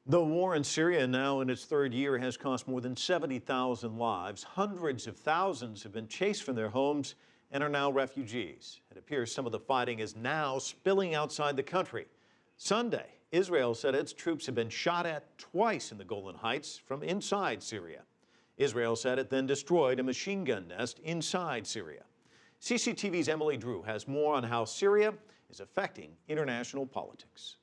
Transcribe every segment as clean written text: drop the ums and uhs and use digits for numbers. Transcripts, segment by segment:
The war in Syria, now in its third year, has cost more than 70,000 lives. Hundreds of thousands have been chased from their homes and are now refugees. It appears some of the fighting is now spilling outside the country. Sunday, Israel said its troops have been shot at twice in the Golan Heights from inside Syria. Israel said it then destroyed a machine gun nest inside Syria. CCTV's Emily Drew has more on how Syria is affecting international politics.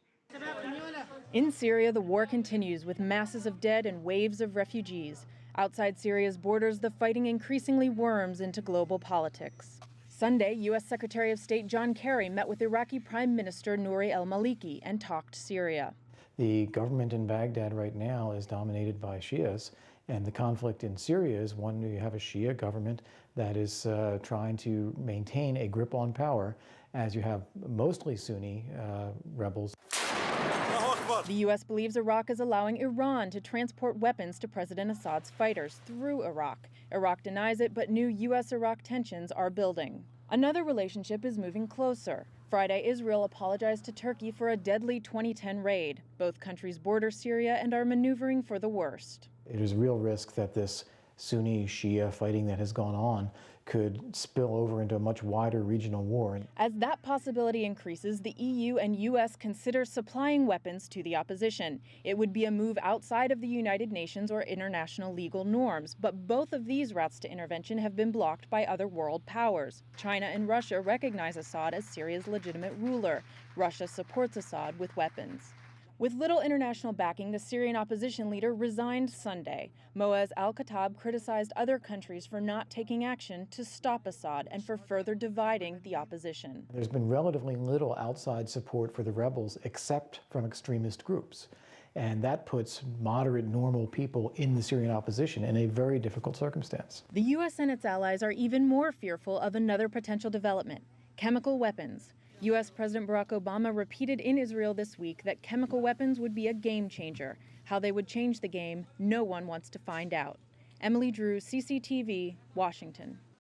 In Syria, the war continues with masses of dead and waves of refugees. Outside Syria's borders, the fighting increasingly worms into global politics. Sunday, U.S. Secretary of State John Kerry met with Iraqi Prime Minister Nouri al-Maliki and talked Syria. The government in Baghdad right now is dominated by Shias, and the conflict in Syria is one where you have a Shia government that is trying to maintain a grip on power, as you have mostly Sunni rebels. The U.S. believes Iraq is allowing Iran to transport weapons to President Assad's fighters through Iraq. Iraq denies it, but new U.S.-Iraq tensions are building. Another relationship is moving closer. Friday, Israel apologized to Turkey for a deadly 2010 raid. Both countries border Syria and are maneuvering for the worst. It is a real risk that this Sunni-Shia fighting that has gone on could spill over into a much wider regional war. As that possibility increases, the EU and US consider supplying weapons to the opposition. It would be a move outside of the United Nations or international legal norms, but both of these routes to intervention have been blocked by other world powers. China and Russia recognize Assad as Syria's legitimate ruler. Russia supports Assad with weapons. With little international backing, the Syrian opposition leader resigned Sunday. Moaz al-Khattab criticized other countries for not taking action to stop Assad and for further dividing the opposition. There's been relatively little outside support for the rebels except from extremist groups. And that puts moderate, normal people in the Syrian opposition in a very difficult circumstance. The U.S. and its allies are even more fearful of another potential development: chemical weapons. U.S. President Barack Obama repeated in Israel this week that chemical weapons would be a game changer. How they would change the game, no one wants to find out. Emily Drew, CCTV, Washington.